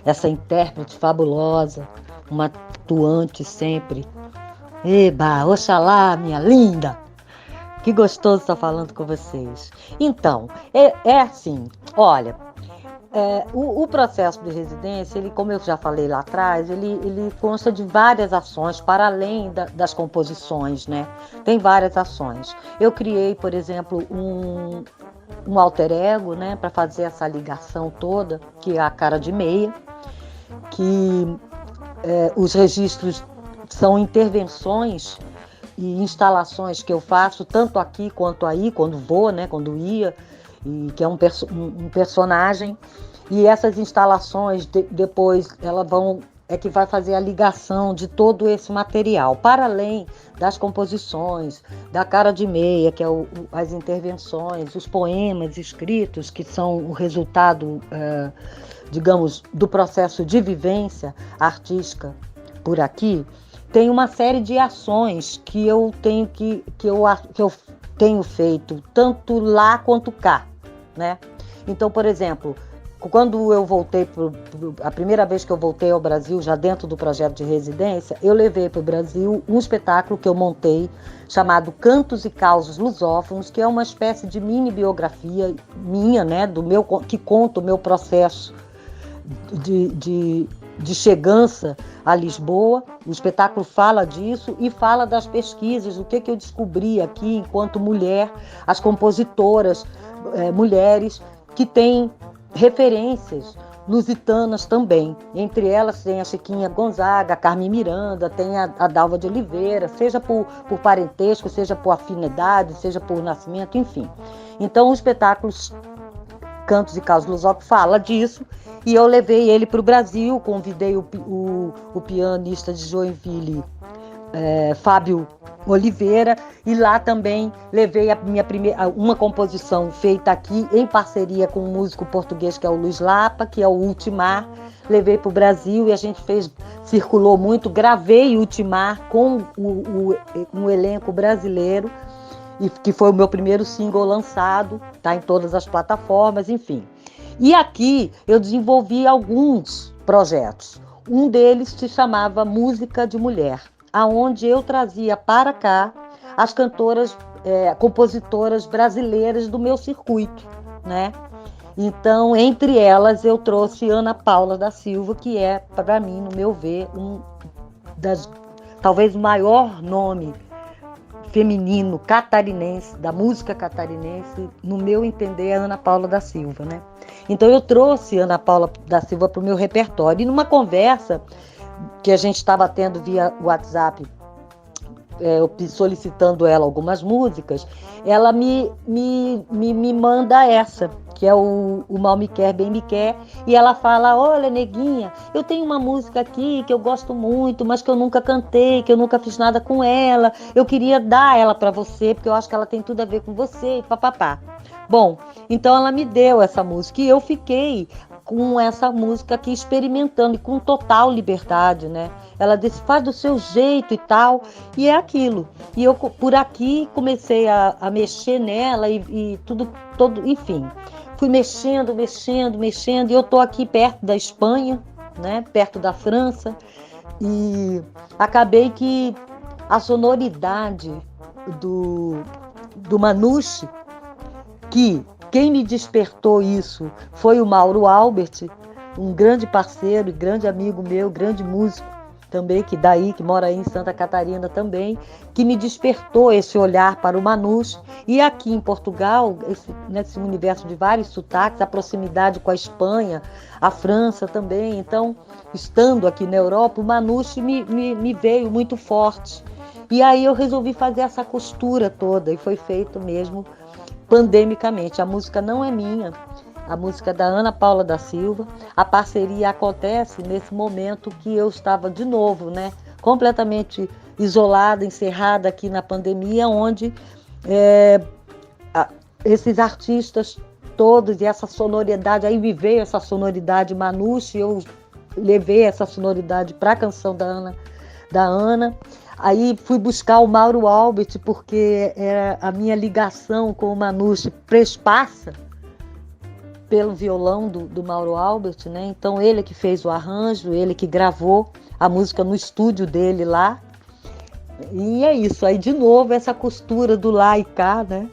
Essa intérprete fabulosa, uma atuante sempre. Eba, oxalá, minha linda! Que gostoso estar falando com vocês. Então, é assim, olha, o processo de residência, ele, como eu já falei lá atrás, ele consta de várias ações, para além das composições, né? Tem várias ações. Eu criei, por exemplo, um alter ego, né, para fazer essa ligação toda, que é a Cara de Meia, que os registros são intervenções e instalações que eu faço tanto aqui quanto aí, quando vou, né, quando ia, e que é um personagem, e essas instalações depois elas que vai fazer a ligação de todo esse material, para além das composições, da Cara de Meia, que é as intervenções, os poemas escritos, que são o resultado, digamos, do processo de vivência artística por aqui. Tem uma série de ações que eu tenho feito, tanto lá quanto cá, né? Então, por exemplo, quando eu voltei, a primeira vez que eu voltei ao Brasil, já dentro do projeto de residência, eu levei para o Brasil um espetáculo que eu montei, chamado Cantos e Causos Lusófonos, que é uma espécie de mini biografia minha, né, que conta o meu processo de chegança a Lisboa. O espetáculo fala disso e fala das pesquisas, o que eu descobri aqui enquanto mulher, as compositoras mulheres que têm referências lusitanas também. Entre elas tem a Chiquinha Gonzaga, a Carmen Miranda, tem a Dalva de Oliveira, seja por parentesco, seja por afinidade, seja por nascimento, enfim. Então o espetáculo Cantos e Causos Lusófonos fala disso, e eu levei ele para o Brasil, convidei o pianista de Joinville, Fábio Oliveira, e lá também levei uma composição feita aqui em parceria com um músico português que é o Luiz Lapa, que é o Ultimar. Levei para o Brasil e a gente circulou muito, gravei Ultimar com um elenco brasileiro, e que foi o meu primeiro single lançado, tá em todas as plataformas, enfim. E aqui eu desenvolvi alguns projetos. Um deles se chamava Música de Mulher, aonde eu trazia para cá as cantoras, compositoras brasileiras do meu circuito, né? Então, entre elas, eu trouxe Ana Paula da Silva, que é, para mim, no meu ver, talvez o maior nome feminino catarinense, da música catarinense, no meu entender, é Ana Paula da Silva, né? Então, eu trouxe Ana Paula da Silva para o meu repertório. E numa conversa que a gente estava tendo via WhatsApp, eu solicitando ela algumas músicas, ela me manda essa, que é o Mal Me Quer, Bem Me Quer, e ela fala: olha, neguinha, eu tenho uma música aqui que eu gosto muito, mas que eu nunca cantei, que eu nunca fiz nada com ela, eu queria dar ela para você, porque eu acho que ela tem tudo a ver com você, e papapá. Bom, então ela me deu essa música, e eu fiquei com essa música aqui experimentando, e com total liberdade, né? Ela disse: faz do seu jeito e tal, e é aquilo. E eu, por aqui, comecei a mexer nela e tudo, enfim. Fui mexendo, e eu estou aqui perto da Espanha, né? Perto da França, e acabei que a sonoridade do Manouche, que quem me despertou isso foi o Mauro Albert, um grande parceiro e grande amigo meu, grande músico também, que mora aí em Santa Catarina também, que me despertou esse olhar para o Manouche. E aqui em Portugal, nesse universo de vários sotaques, a proximidade com a Espanha, a França também. Então, estando aqui na Europa, o Manouche me veio muito forte. E aí eu resolvi fazer essa costura toda, e foi feito mesmo pandemicamente. A música não é minha, a música é da Ana Paula da Silva. A parceria acontece nesse momento que eu estava de novo, né, completamente isolada, encerrada aqui na pandemia, onde esses artistas todos e essa sonoridade, aí me veio essa sonoridade Manouche, eu levei essa sonoridade para a canção da Ana. Aí fui buscar o Mauro Albert, porque era a minha ligação com o Manouche prespassa pelo violão do Mauro Albert, né? Então ele que fez o arranjo, ele que gravou a música no estúdio dele lá. E é isso, aí de novo essa costura do lá e cá, né?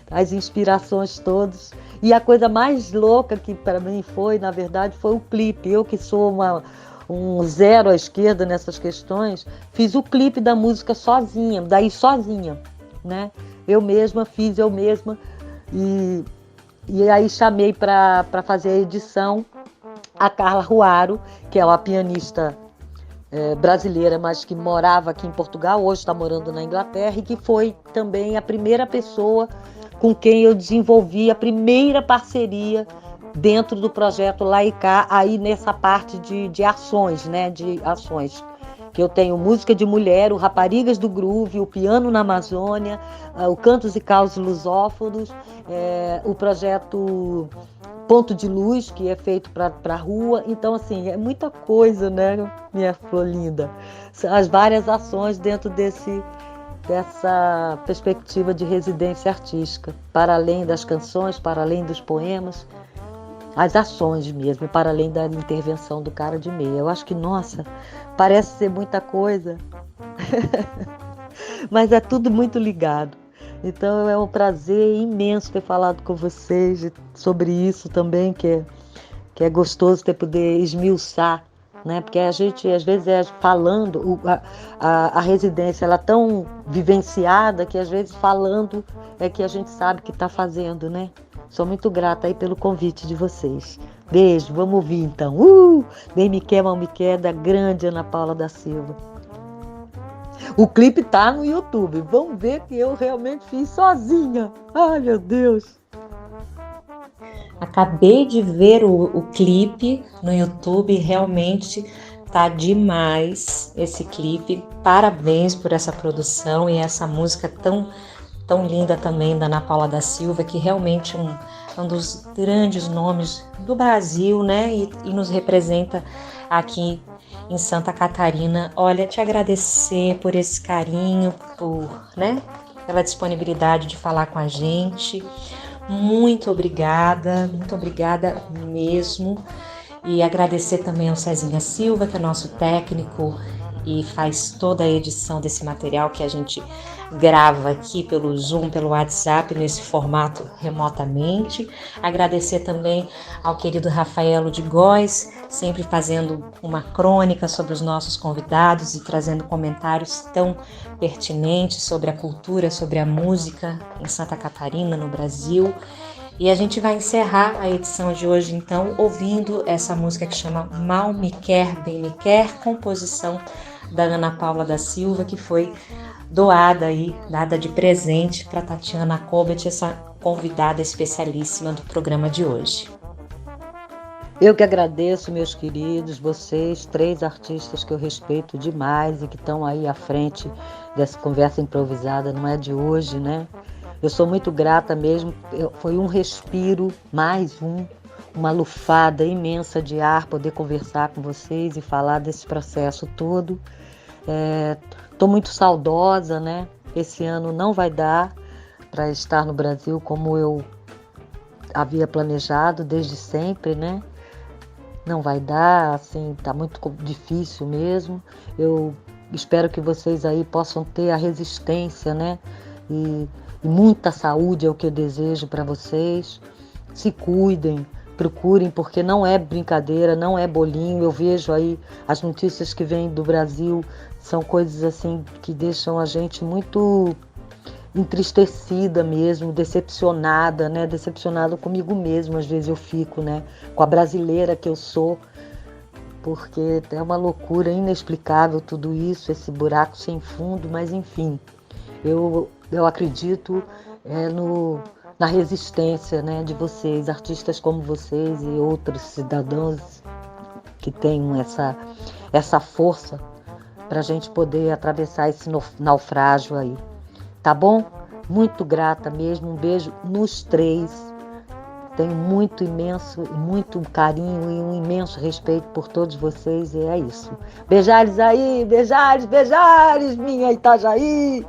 As inspirações todas. E a coisa mais louca que para mim foi, na verdade, foi o clipe. Eu que sou um zero à esquerda nessas questões, fiz o clipe da música sozinha, né? Eu mesma fiz, e aí chamei para fazer a edição a Carla Ruaro, que é uma pianista brasileira, mas que morava aqui em Portugal, hoje está morando na Inglaterra, e que foi também a primeira pessoa com quem eu desenvolvi a primeira parceria dentro do projeto Lá e Cá, aí nessa parte de ações, né? De ações. Que eu tenho Música de Mulher, o Raparigas do Groove, o Piano na Amazônia, o Cantos e Causos Lusófonos, o projeto Ponto de Luz, que é feito para a rua. Então, assim, é muita coisa, né, minha flor linda? As várias ações dentro dessa perspectiva de residência artística, para além das canções, para além dos poemas, as ações mesmo, para além da intervenção do cara de meia. Eu acho que, nossa, parece ser muita coisa, mas é tudo muito ligado. Então é um prazer imenso ter falado com vocês sobre isso também, que é gostoso poder esmiuçar, né? Porque a gente, às vezes, falando, a residência ela é tão vivenciada que, às vezes, falando é que a gente sabe que está fazendo, né? Sou muito grata aí pelo convite de vocês. Beijo, vamos ouvir então. Bem Me Quer, Mal Me Quer, da grande Ana Paula da Silva. O clipe tá no YouTube. Vamos ver que eu realmente fiz sozinha. Ai, meu Deus. A Acabei de ver o clipe no YouTube, realmente tá demais esse clipe. Parabéns por essa produção e essa música tão linda também da Ana Paula da Silva, que realmente é um dos grandes nomes do Brasil, né? E nos representa aqui em Santa Catarina. Olha, te agradecer por esse carinho, pela disponibilidade de falar com a gente. Muito obrigada mesmo. E agradecer também ao Cezinha Silva, que é nosso técnico e faz toda a edição desse material que a gente grava aqui pelo Zoom, pelo WhatsApp, nesse formato remotamente. Agradecer também ao querido Rafaelo de Góes, sempre fazendo uma crônica sobre os nossos convidados e trazendo comentários tão pertinentes sobre a cultura, sobre a música em Santa Catarina, no Brasil. E a gente vai encerrar a edição de hoje, então, ouvindo essa música que chama Mal Me Quer, Bem Me Quer, composição da Ana Paula da Silva, que foi dada de presente para Tatiana Kolbert, essa convidada especialíssima do programa de hoje. Eu que agradeço, meus queridos, vocês, 3 artistas que eu respeito demais e que estão aí à frente dessa conversa improvisada, não é de hoje, né? Eu sou muito grata mesmo, foi um respiro, uma lufada imensa de ar, poder conversar com vocês e falar desse processo todo. Estou muito saudosa, né? Esse ano não vai dar para estar no Brasil como eu havia planejado desde sempre, né? Não vai dar, assim, tá muito difícil mesmo. Eu espero que vocês aí possam ter a resistência, né? E muita saúde é o que eu desejo para vocês. Se cuidem, procurem, porque não é brincadeira, não é bolinho. Eu vejo aí as notícias que vêm do Brasil, são coisas assim que deixam a gente muito entristecida mesmo, decepcionada, né? Decepcionada comigo mesma, às vezes eu fico, né? Com a brasileira que eu sou, porque é uma loucura inexplicável tudo isso, esse buraco sem fundo, mas enfim, eu acredito na resistência, né, de vocês, artistas como vocês e outros cidadãos que tenham essa força para a gente poder atravessar esse naufrágio aí. Tá bom? Muito grata mesmo, um beijo nos 3. Tenho muito carinho e um imenso respeito por todos vocês e é isso. Beijares aí, beijares, minha Itajaí!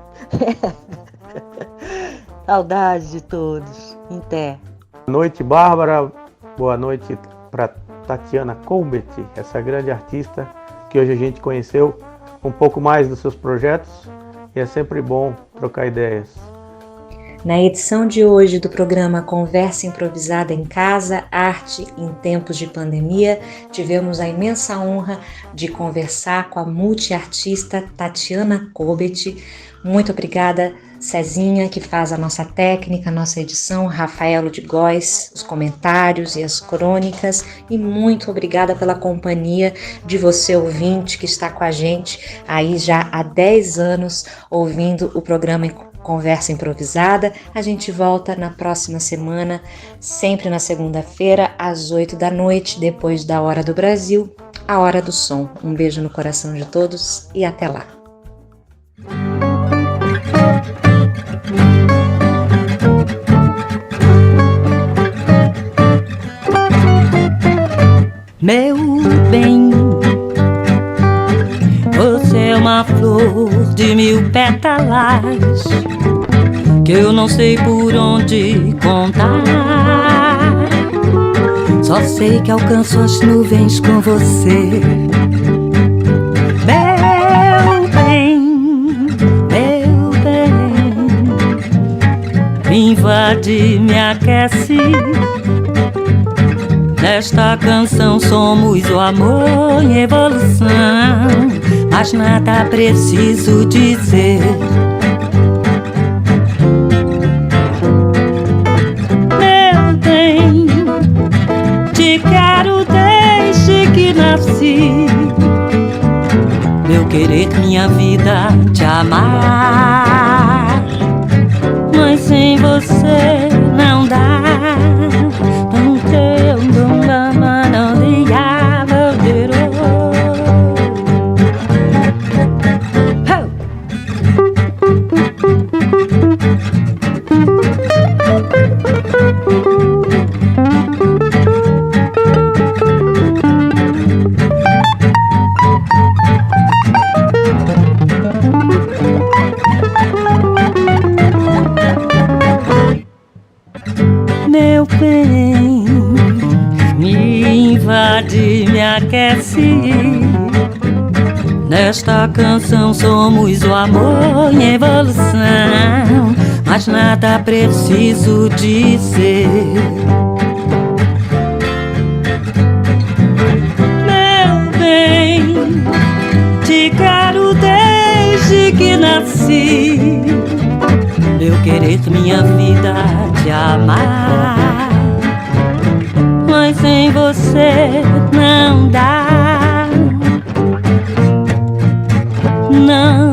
Saudade de todos. Até. Boa noite, Bárbara. Boa noite para Tatiana Kolbert, essa grande artista que hoje a gente conheceu um pouco mais dos seus projetos e é sempre bom trocar ideias. Na edição de hoje do programa Conversa Improvisada em Casa, Arte em Tempos de Pandemia, tivemos a imensa honra de conversar com a multiartista Tatiana Kolbert. Muito obrigada, Cezinha, que faz a nossa técnica, a nossa edição, Rafaelo de Góes, os comentários e as crônicas, e muito obrigada pela companhia de você, ouvinte, que está com a gente aí já há 10 anos, ouvindo o programa Conversa Improvisada. A gente volta na próxima semana, sempre na segunda-feira, às 8 da noite, depois da Hora do Brasil, a Hora do Som. Um beijo no coração de todos e até lá. Meu bem, você é uma flor de 1000 pétalas que eu não sei por onde contar. Só sei que alcanço as nuvens com você. Meu bem, me invade, me aquece. Nesta canção somos o amor em evolução, mas nada preciso dizer. Meu bem, te quero desde que nasci. Meu querer, minha vida, te amar, mas sem você não dá. Não tem bem, me invade, me aquece. Nesta canção somos o amor em evolução, mas nada preciso dizer. Meu bem, te quero desde que nasci. Meu querer, minha vida, te amar, mas sem você não dá. Não